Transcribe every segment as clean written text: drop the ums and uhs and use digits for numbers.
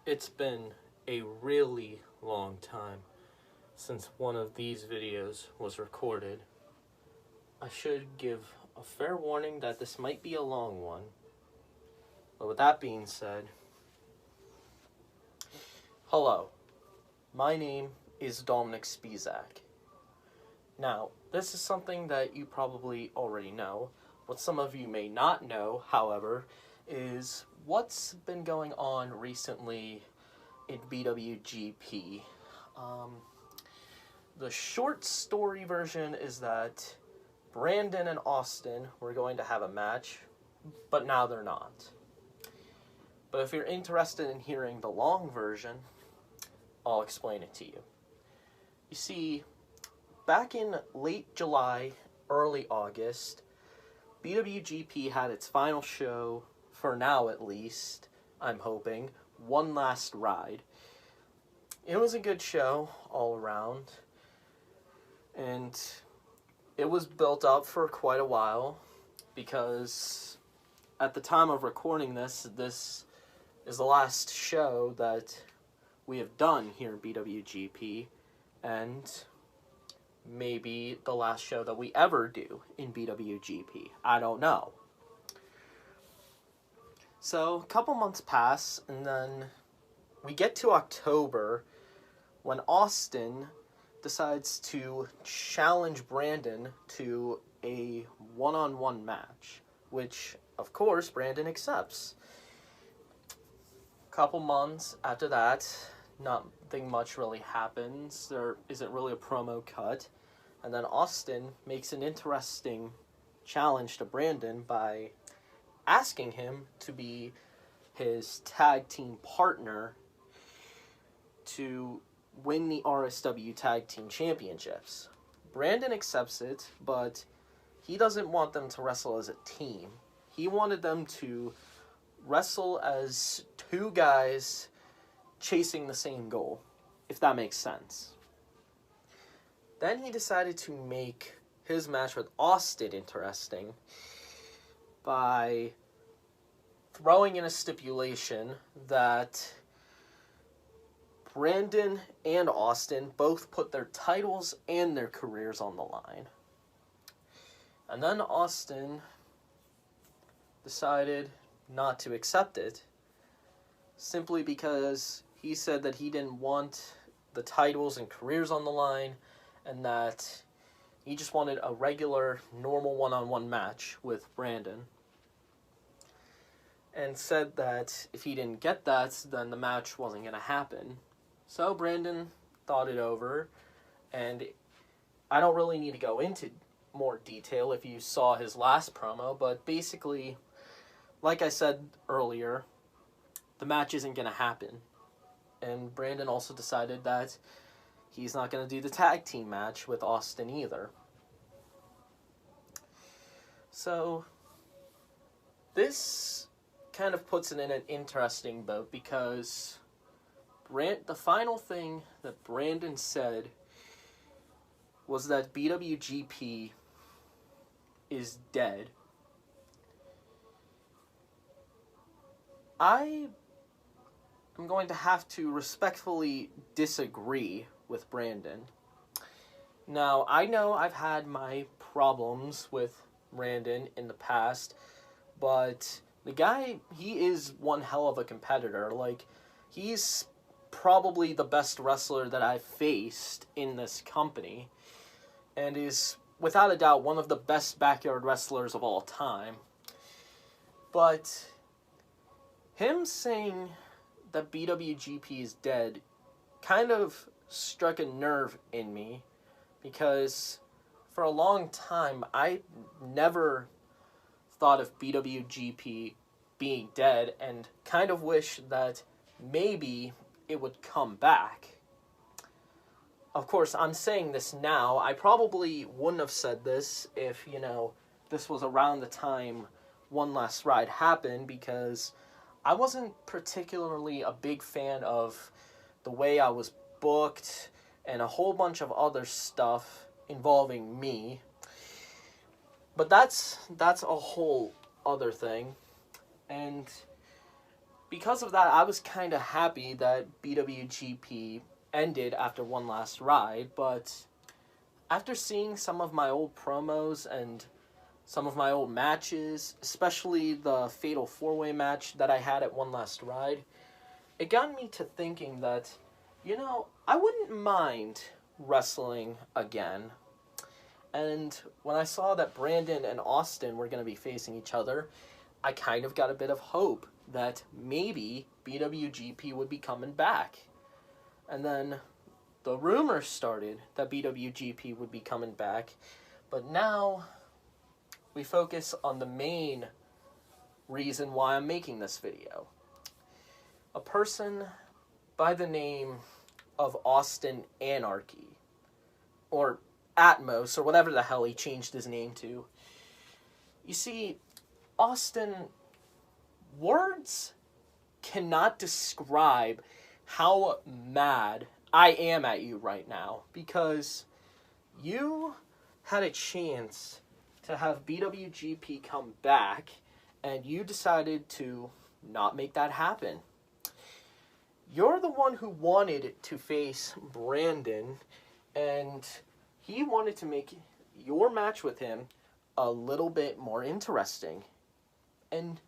It's been a really long time since one of these videos was recorded. I should give a fair warning that this might be a long one. But with that being said, hello, my name is Dominic Spizak. Now, this is something that you probably already know. What some of you may not know, however, is what's been going on recently in BWGP. The short story version is that Brandon and Austin were going to have a match, but now they're not. But if you're interested in hearing the long version, I'll explain it to you. You see, back in late July, early August, BWGP had its final show, for now at least, I'm hoping, One Last Ride. It was a good show all around, and it was built up for quite a while, because at the time of recording this is the last show that we have done here in BWGP, and maybe the last show that we ever do in BWGP. I don't know. So, a couple months pass, and then we get to October, when Austin decides to challenge Brandon to a one-on-one match, which, of course, Brandon accepts. A couple months after that, nothing much really happens. There isn't really a promo cut. And then Austin makes an interesting challenge to Brandon by asking him to be his tag team partner to win the RSW Tag Team Championships. Brandon accepts it, but he doesn't want them to wrestle as a team. He wanted them to wrestle as two guys chasing the same goal, if that makes sense. Then he decided to make his match with Austin interesting by throwing in a stipulation that Brandon and Austin both put their titles and their careers on the line. And then Austin decided not to accept it, simply because he said that he didn't want the titles and careers on the line, and that he just wanted a regular, normal one-on-one match with Brandon. And said that if he didn't get that, then the match wasn't going to happen. So Brandon thought it over, and I don't really need to go into more detail if you saw his last promo, but basically, like I said earlier, the match isn't going to happen. And Brandon also decided that he's not going to do the tag team match with Austin either. So, this kind of puts it in an interesting boat, because the final thing that Brandon said was that BWGP is dead. I am going to have to respectfully disagree with Brandon. Now, I know I've had my problems with Brandon in the past, but the guy, he is one hell of a competitor. Like, he's probably the best wrestler that I've faced in this company, and is, without a doubt, one of the best backyard wrestlers of all time. But him saying that BWGP is dead kind of struck a nerve in me, because for a long time I never thought of BWGP being dead, and kind of wish that maybe it would come back. Of course, I'm saying this now. I probably wouldn't have said this if, this was around the time One Last Ride happened, because I wasn't particularly a big fan of the way I was booked and a whole bunch of other stuff involving me. But that's a whole other thing. And because of that, I was kind of happy that BWGP ended after one last ride, but after seeing some of my old promos and some of my old matches, especially the Fatal 4-Way match that I had at One Last Ride, it got me to thinking that, I wouldn't mind wrestling again. And when I saw that Brandon and Austin were going to be facing each other, I kind of got a bit of hope that maybe BWGP would be coming back. And then the rumors started that BWGP would be coming back, but now we focus on the main reason why I'm making this video. A person by the name of Austin Anarchy, or Atmos, or whatever the hell he changed his name to. You see, Austin, words cannot describe how mad I am at you right now, because you had a chance to have BWGP come back, and you decided to not make that happen. You're the one who wanted to face Brandon, and he wanted to make your match with him a little bit more interesting. And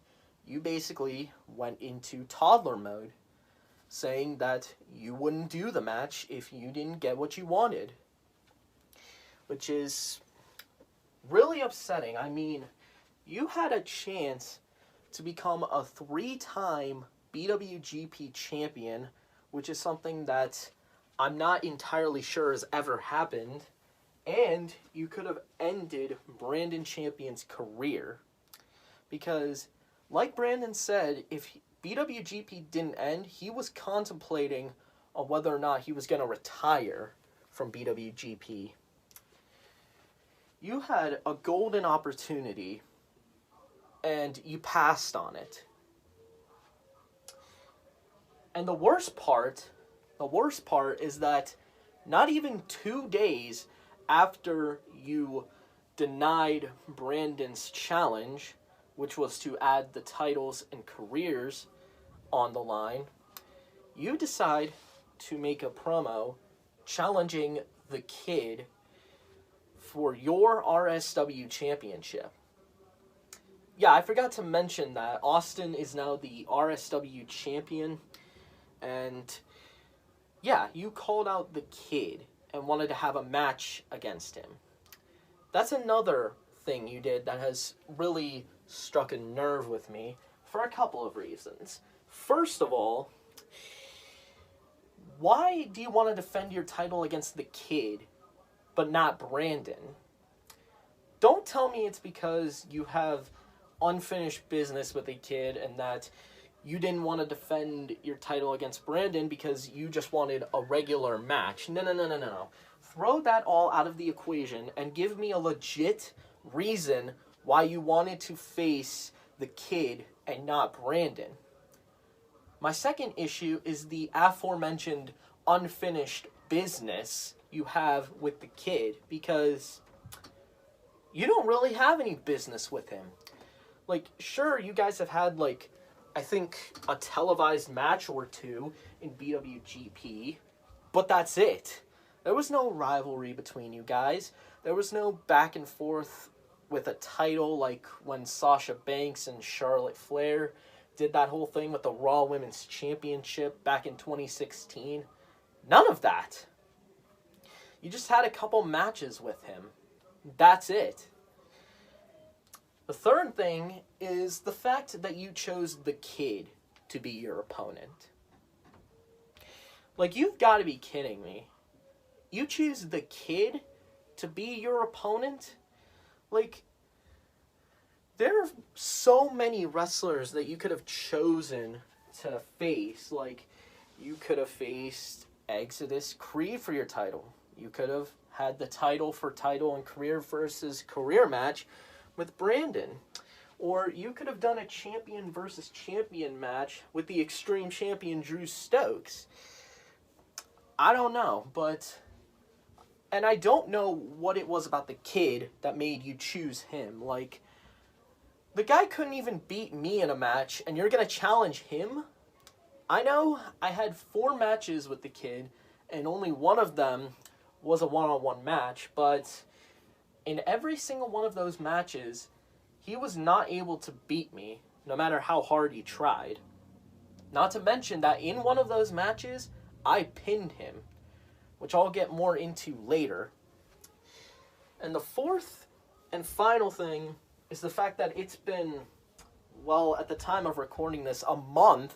you basically went into toddler mode, saying that you wouldn't do the match if you didn't get what you wanted. Which is really upsetting. I mean, you had a chance to become a 3-time BWGP champion, which is something that I'm not entirely sure has ever happened. And you could have ended Brandon Champion's career. Because, like Brandon said, if BWGP didn't end, he was contemplating on whether or not he was going to retire from BWGP. You had a golden opportunity, and you passed on it. And the worst part is that not even 2 days after you denied Brandon's challenge, which was to add the titles and careers on the line, you decide to make a promo challenging the Kid for your RSW championship. Yeah, I forgot to mention that Austin is now the RSW champion, and yeah, you called out the Kid and wanted to have a match against him. That's another thing you did that has really struck a nerve with me for a couple of reasons. First of all, why do you want to defend your title against the Kid, but not Brandon? Don't tell me it's because you have unfinished business with the Kid and that you didn't want to defend your title against Brandon because you just wanted a regular match. No. Throw that all out of the equation and give me a legit reason why you wanted to face the Kid and not Brandon. My second issue is the aforementioned unfinished business you have with the Kid, because you don't really have any business with him. Like, sure, you guys have had, I think a televised match or two in BWGP, but that's it. There was no rivalry between you guys. There was no back and forth with a title like when Sasha Banks and Charlotte Flair did that whole thing with the Raw Women's Championship back in 2016. None of that. You just had a couple matches with him. That's it. The third thing is the fact that you chose the Kid to be your opponent. You've got to be kidding me. You choose the Kid to be your opponent? There are so many wrestlers that you could have chosen to face. You could have faced Exodus Creed for your title. You could have had the title and career versus career match with Brandon. Or you could have done a champion versus champion match with the Extreme Champion Drew Stokes. I don't know, and I don't know what it was about the Kid that made you choose him. The guy couldn't even beat me in a match, and you're going to challenge him? I know I had 4 matches with the kid, and only one of them was a one-on-one match, but in every single one of those matches, he was not able to beat me, no matter how hard he tried. Not to mention that in one of those matches, I pinned him, which I'll get more into later. And the fourth and final thing is the fact that it's been, well, at the time of recording this, a month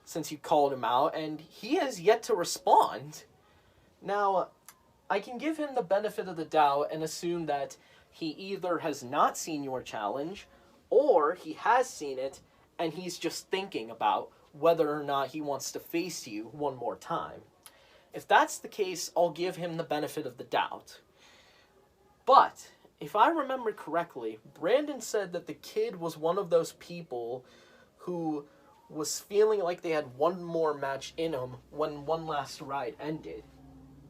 since you called him out, and he has yet to respond. Now, I can give him the benefit of the doubt and assume that he either has not seen your challenge, or he has seen it, and he's just thinking about whether or not he wants to face you one more time. If that's the case, I'll give him the benefit of the doubt. But if I remember correctly, Brandon said that the kid was one of those people who was feeling like they had one more match in them when One Last Ride ended.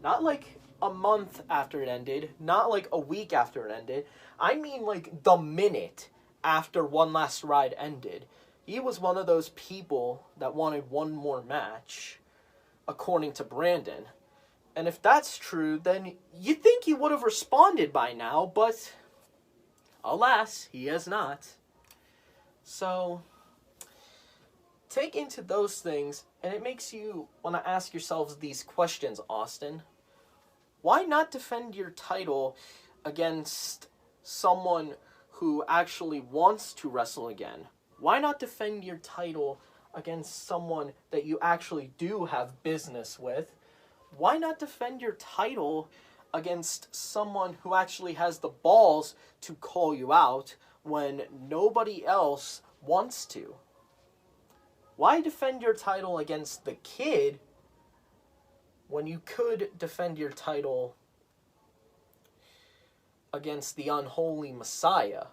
Not like a month after it ended, not like a week after it ended. I mean like the minute after One Last Ride ended. He was one of those people that wanted one more match, according to Brandon. And if that's true, then you'd think he would have responded by now, but alas, he has not. So take into those things, and it makes you want to ask yourselves these questions, Austin. Why not defend your title against someone who actually wants to wrestle again? Why not defend your title against someone that you actually do have business with? Why not defend your title against someone who actually has the balls to call you out when nobody else wants to? Why defend your title against the kid when you could defend your title against the unholy Messiah,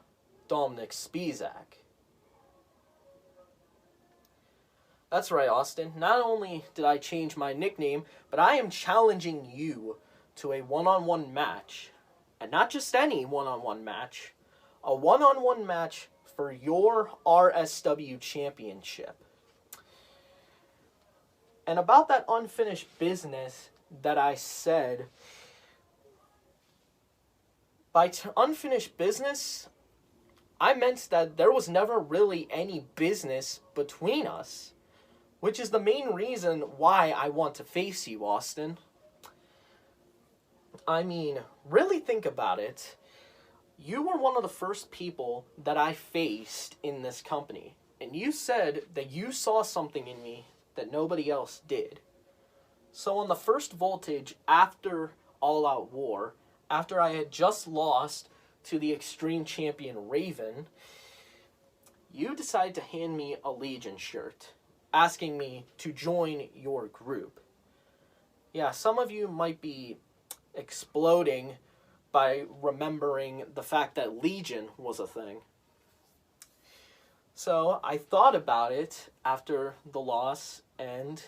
Dominic Spizak? That's right, Austin. Not only did I change my nickname, but I am challenging you to a one-on-one match. And not just any one-on-one match. A one-on-one match for your RSW championship. And about that unfinished business that I said, by unfinished business, I meant that there was never really any business between us, which is the main reason why I want to face you, Austin. I mean, really think about it. You were one of the first people that I faced in this company, and you said that you saw something in me that nobody else did. So on the first Voltage after All Out War, after I had just lost to the Extreme Champion Raven, you decided to hand me a Legion shirt, asking me to join your group. Yeah, some of you might be exploding by remembering the fact that Legion was a thing. So I thought about it after the loss, and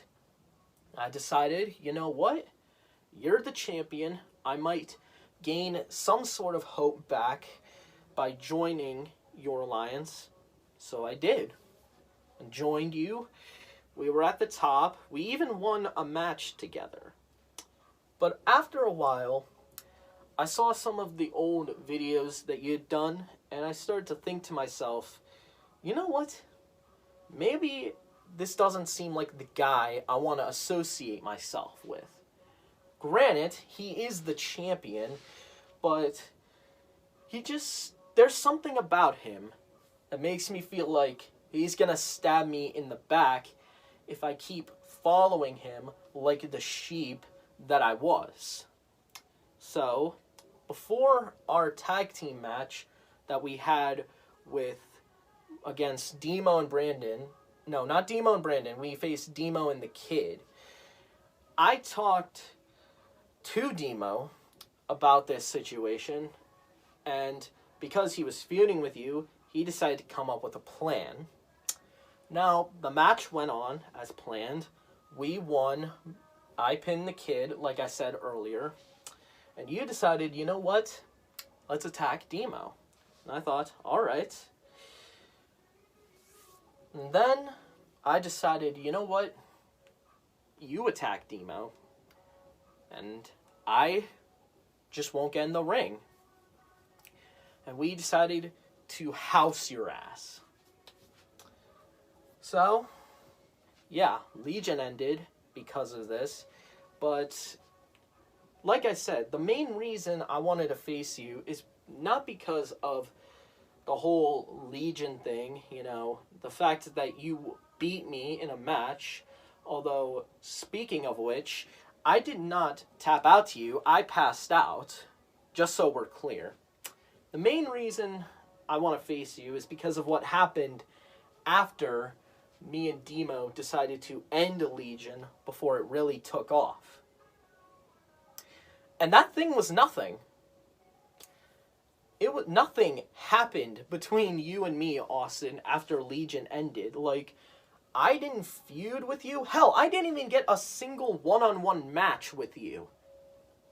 I decided, you know what? You're the champion. I might gain some sort of hope back by joining your alliance. So I did. And joined you. We were at the top. We even won a match together. But after a while, I saw some of the old videos that you had done, and I started to think to myself, you know what? Maybe this doesn't seem like the guy I want to associate myself with. Granted, he is the champion, but there's something about him that makes me feel like he's gonna stab me in the back if I keep following him like the sheep that I was. So, before our tag team match that we had against Demo and Brandon, no, not Demo and Brandon, we faced Demo and the Kid, I talked to Demo about this situation, and because he was feuding with you, he decided to come up with a plan. Now, the match went on as planned. We won. I pinned the Kid, like I said earlier. And you decided, you know what? Let's attack Demo. And I thought, alright. And then I decided, you know what? You attack Demo, and I just won't get in the ring. And we decided to house your ass. So, yeah, Legion ended because of this. But, like I said, the main reason I wanted to face you is not because of the whole Legion thing, you know, the fact that you beat me in a match. Although, speaking of which, I did not tap out to you, I passed out, just so we're clear. The main reason I want to face you is because of what happened after me and Demo decided to end Legion before it really took off. And that thing was nothing. Nothing happened between you and me, Austin, after Legion ended. Like, I didn't feud with you. Hell, I didn't even get a single one-on-one match with you.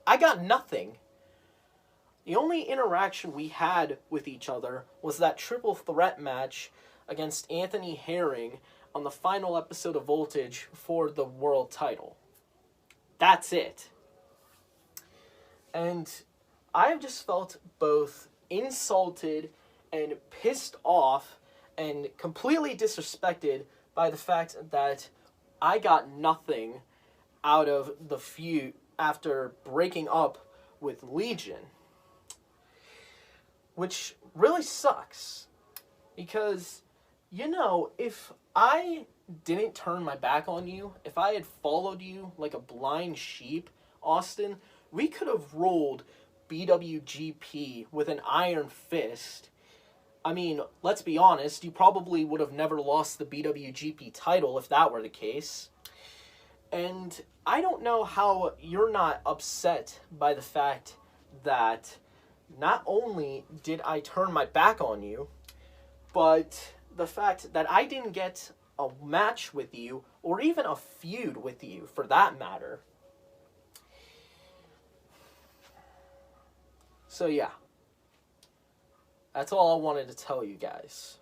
I got nothing. The only interaction we had with each other was that triple threat match against Anthony Herring on the final episode of Voltage for the world title. That's it. And I've just felt both insulted and pissed off and completely disrespected by the fact that I got nothing out of the feud after breaking up with Legion. Which really sucks. Because, you know, if I didn't turn my back on you, if I had followed you like a blind sheep, Austin, we could have rolled BWGP with an iron fist. I mean, let's be honest, you probably would have never lost the BWGP title if that were the case. And I don't know how you're not upset by the fact that not only did I turn my back on you, but the fact that I didn't get a match with you, or even a feud with you, for that matter. So yeah, that's all I wanted to tell you guys.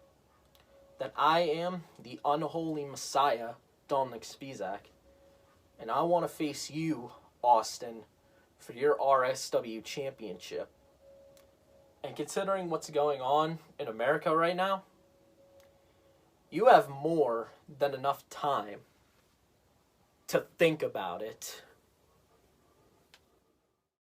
That I am the unholy Messiah, Dominic Spizak, and I want to face you, Austin, for your RSW championship. And considering what's going on in America right now, you have more than enough time to think about it.